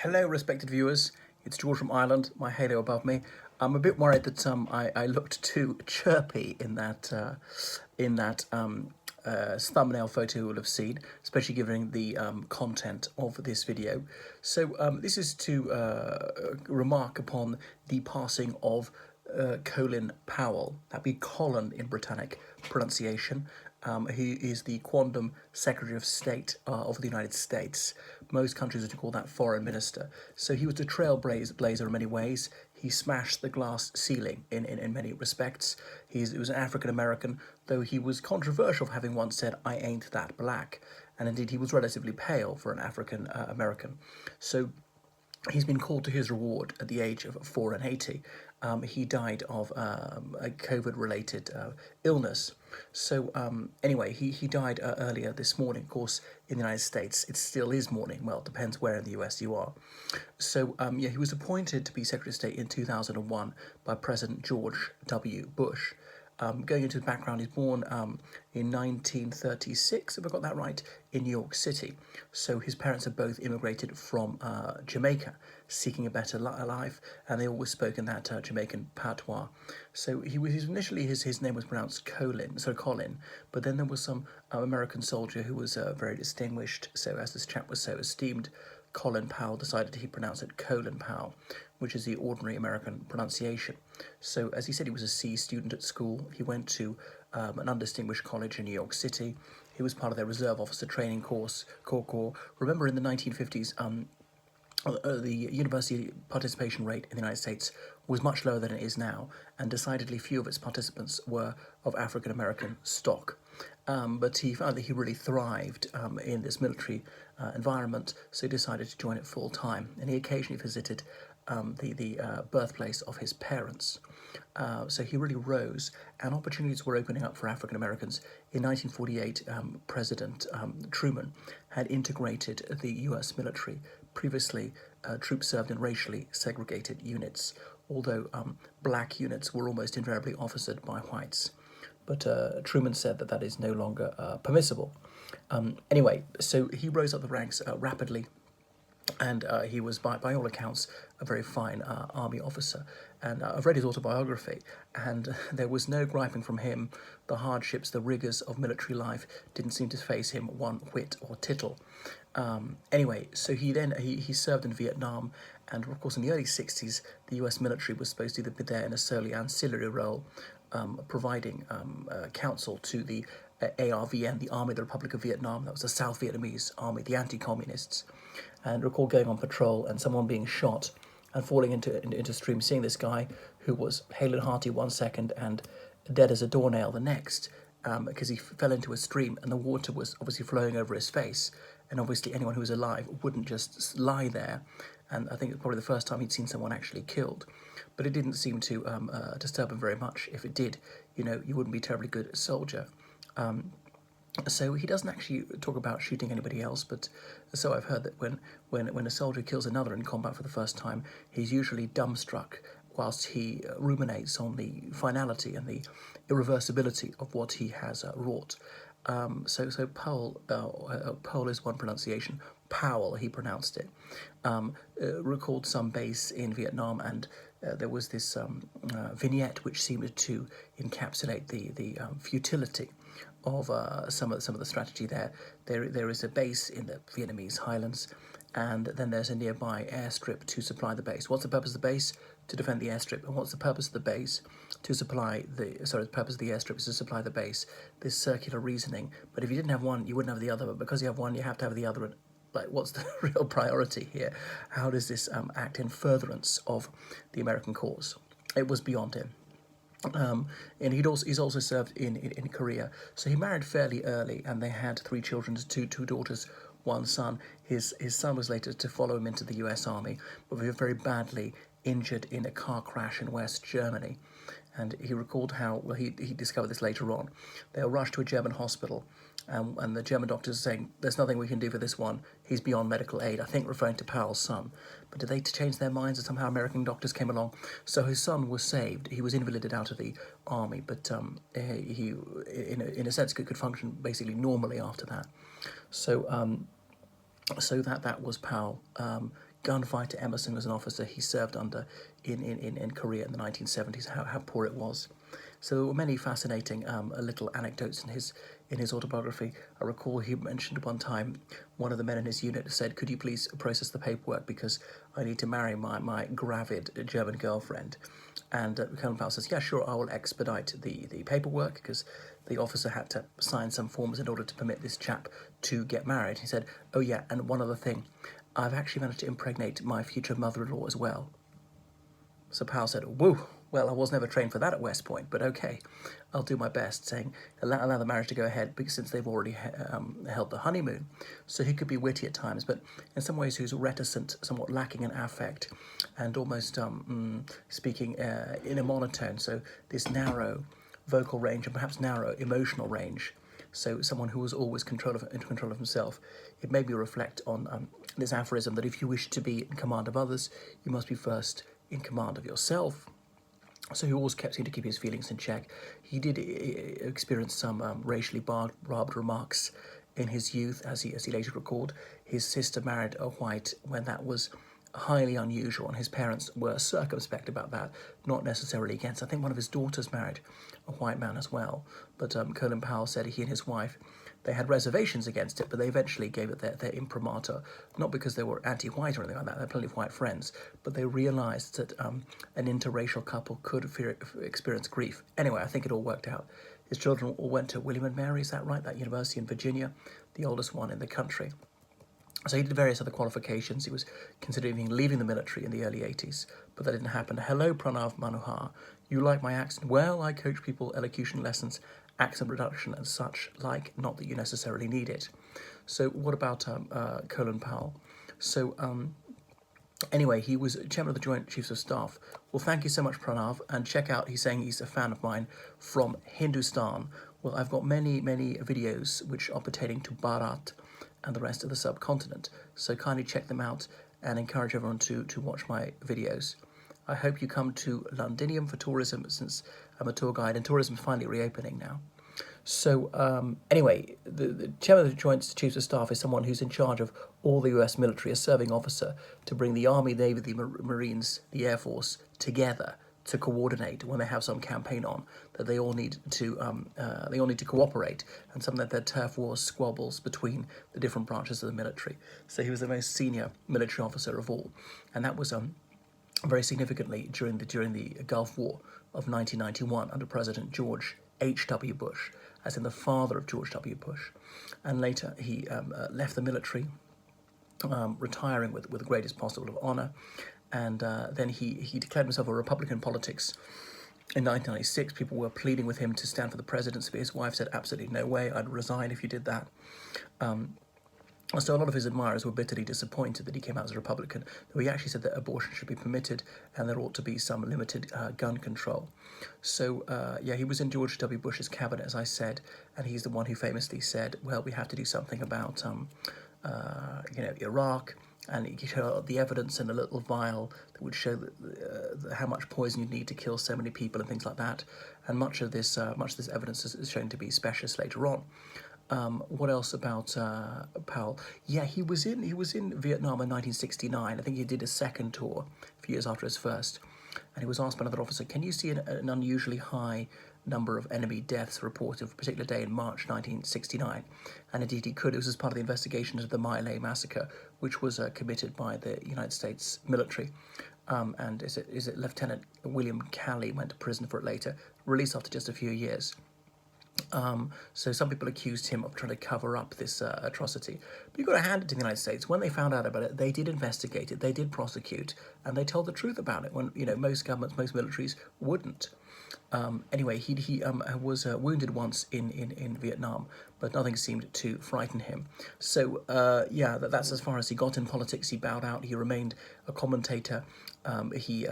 Hello, respected viewers. It's George from Ireland, my halo above me. I'm a bit worried that I looked too chirpy in that thumbnail photo you will have seen, especially given the content of this video. So this is to remark upon the passing of Colin Powell. That'd be Colin in Britannic pronunciation. He is the Quondam Secretary of State of the United States. Most countries would call that Foreign Minister. So he was a trailblazer in many ways. He smashed the glass ceiling in many respects. He was an African American, though he was controversial for having once said, "I ain't that black." And indeed, he was relatively pale for an African American. So he's been called to his reward at the age of 84. He died of a COVID-related illness. So anyway, he died earlier this morning. Of course, in the United States, it still is morning. Well, it depends where in the US you are. So yeah, he was appointed to be Secretary of State in 2001 by President George W. Bush. Going into the background, he's born in 1936, if I got that right, in New York City. So his parents had both immigrated from Jamaica, seeking a better life, and they always spoke in that Jamaican patois. So he was initially his name was pronounced Colin, but then there was some American soldier who was very distinguished. So as this chap was so esteemed, Colin Powell decided he'd pronounce it Colin Powell, which is the ordinary American pronunciation. So, as he said, he was a C student at school. He went to an undistinguished college in New York City. He was part of their reserve officer training corps. Remember, in the 1950s, the university participation rate in the United States was much lower than it is now, and decidedly few of its participants were of African American stock. But he found that he really thrived in this military environment, so he decided to join it full time, and he occasionally visited the birthplace of his parents. So he really rose, and opportunities were opening up for African Americans. In 1948, President Truman had integrated the US military. Previously, troops served in racially segregated units, although black units were almost invariably officered by whites. But Truman said that that is no longer permissible. Anyway, so he rose up the ranks rapidly, and he was, by all accounts, a very fine army officer. And I've read his autobiography, and there was no griping from him. The hardships, the rigours of military life didn't seem to face him one whit or tittle. Anyway, so he served in Vietnam, and of course in the early 60s, the US military was supposed to be there in a solely ancillary role, providing counsel to the ARVN, the Army of the Republic of Vietnam. That was the South Vietnamese army, the anti-communists. And recall going on patrol and someone being shot and falling into stream, seeing this guy who was hale and hearty one second and dead as a doornail the next, because he fell into a stream and the water was obviously flowing over his face. And obviously anyone who was alive wouldn't just lie there. And I think it's probably the first time he'd seen someone actually killed. But it didn't seem to disturb him very much. If it did, you wouldn't be a terribly good soldier. So he doesn't actually talk about shooting anybody else, but so I've heard that when a soldier kills another in combat for the first time, he's usually dumbstruck whilst he ruminates on the finality and the irreversibility of what he has wrought. So Powell is one pronunciation. Powell, he pronounced it. Recalled some base in Vietnam, and there was this vignette which seemed to encapsulate the futility of some of the strategy there. There is a base in the Vietnamese highlands, and then there's a nearby airstrip to supply the base. What's the purpose of the base? To defend the airstrip. And what's the purpose of the base? The purpose of the airstrip is to supply the base. This circular reasoning. But if you didn't have one, you wouldn't have the other. But because you have one, you have to have the other. And like, what's the real priority here? How does this act in furtherance of the American cause? It was beyond him. And he's also served in Korea. So he married fairly early, and they had 3 children, two daughters, 1 son. His son was later to follow him into the US Army, but was very badly injured in a car crash in West Germany. And he recalled how, well, he discovered this later on. They were rushed to a German hospital, and the German doctors are saying, there's nothing we can do for this one. He's beyond medical aid, I think referring to Powell's son. But did they change their minds, and somehow American doctors came along? So his son was saved. He was invalided out of the army, but he, in a sense, could function basically normally after that. So that was Powell. gunfighter Emerson was an officer he served under in Korea in the 1970s, how poor it was. So there were many fascinating little anecdotes in his autobiography. I recall he mentioned one time one of the men in his unit said, "Could you please process the paperwork because I need to marry my gravid German girlfriend?" And Colin Powell says, "Yeah, sure, I will expedite the paperwork," because the officer had to sign some forms in order to permit this chap to get married. He said, "Oh yeah, and one other thing, I've actually managed to impregnate my future mother-in-law as well." So Powell said, "Whoa, well, I was never trained for that at West Point, but okay, I'll do my best," saying, allow the marriage to go ahead because since they've already held the honeymoon. So he could be witty at times, but in some ways he was reticent, somewhat lacking in affect, and almost speaking in a monotone. So this narrow vocal range and perhaps narrow emotional range. So someone who was always in control of himself. It made me reflect on this aphorism that if you wish to be in command of others, you must be first in command of yourself. So he always seemed to keep his feelings in check. He did experience some racially barbed remarks in his youth, as he later recalled. His sister married a white when that was highly unusual, and his parents were circumspect about that, not necessarily against. I think one of his daughters married a white man as well, but Colin Powell said he and his wife, they had reservations against it, but they eventually gave it their imprimatur, not because they were anti-white or anything like that. They had plenty of white friends, but they realised that an interracial couple could experience grief. Anyway, I think it all worked out. His children all went to William and Mary, is that right? That university in Virginia, the oldest one in the country. So he did various other qualifications. He was considering leaving the military in the early 80s, but that didn't happen. Hello, Pranav Manohar. You like my accent? Well, I coach people elocution lessons, accent reduction and such like, not that you necessarily need it. So what about Colin Powell? So anyway, he was chairman of the Joint Chiefs of Staff. Well, thank you so much, Pranav. And check out, he's saying he's a fan of mine from Hindustan. Well, I've got many videos which are pertaining to Bharat and the rest of the subcontinent. So kindly check them out and encourage everyone to watch my videos. I hope you come to Londinium for tourism, since I'm a tour guide and tourism is finally reopening now. So anyway, the chairman of the Joint Chiefs of Staff is someone who's in charge of all the US military, a serving officer, to bring the Army, Navy, the Marines, the Air Force together to coordinate when they have some campaign on, that they all need to cooperate, and some of their turf wars, squabbles between the different branches of the military. So he was the most senior military officer of all, and that was very significantly during the Gulf War of 1991 under President George H.W. Bush, as in the father of George W. Bush. And later he left the military, retiring with the greatest possible of honour, and then he declared himself a Republican in politics. In 1996, people were pleading with him to stand for the presidency, but his wife said, absolutely no way, I'd resign if you did that. So a lot of his admirers were bitterly disappointed that he came out as a Republican, though he actually said that abortion should be permitted and there ought to be some limited gun control. So, yeah, he was in George W. Bush's cabinet, as I said, and he's the one who famously said, well, we have to do something about, Iraq, and he showed the evidence in a little vial that would show how much poison you'd need to kill so many people and things like that. And much of this evidence is shown to be specious later on. What else about Powell? Yeah, he was in Vietnam in 1969. I think he did a second tour a few years after his first, and he was asked by another officer, "Can you see an unusually high number of enemy deaths reported for a particular day in March 1969?" And indeed he could. It was as part of the investigation into the My Lai massacre, which was committed by the United States military. And is it Lieutenant William Calley went to prison for it later, released after just a few years. So some people accused him of trying to cover up this atrocity. But you've got to hand it to the United States. When they found out about it, they did investigate it, they did prosecute, and they told the truth about it, when most governments, most militaries wouldn't. Anyway, he was wounded once in Vietnam, but nothing seemed to frighten him. So, yeah, that's as far as he got in politics. He bowed out. He remained a commentator. He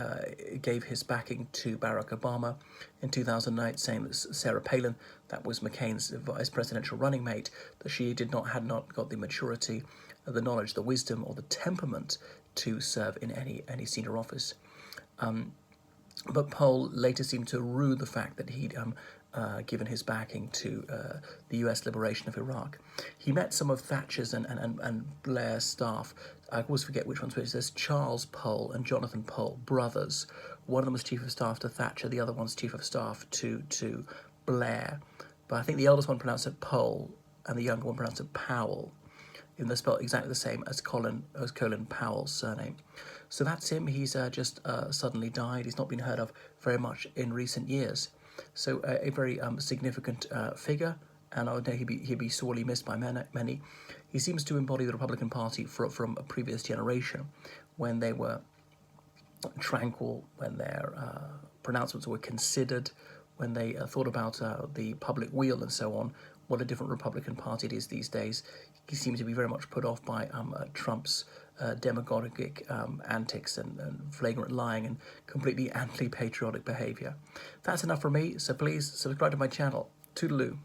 gave his backing to Barack Obama in 2009, saying that Sarah Palin, that was McCain's vice presidential running mate, that she had not got the maturity, the knowledge, the wisdom, or the temperament to serve in any senior office. But Powell later seemed to rue the fact that he'd given his backing to the US liberation of Iraq. He met some of Thatcher's and Blair's staff I always forget which one's which. There's Charles Powell and Jonathan Powell, brothers. One of them was Chief of Staff to Thatcher, the other one's Chief of Staff to Blair. But I think the eldest one pronounced it Powell, and the younger one pronounced it Powell, even though spelled exactly the same as Colin Powell's surname. So that's him. He's just suddenly died. He's not been heard of very much in recent years. So a very significant figure, and I would know he'd be sorely missed by many. He seems to embody the Republican Party from a previous generation, when they were tranquil, when their pronouncements were considered, when they thought about the public weal and so on. What a different Republican Party it is these days. He seems to be very much put off by Trump's demagogic antics and flagrant lying and completely anti-patriotic behaviour. That's enough from me, so please subscribe to my channel. Toodaloo.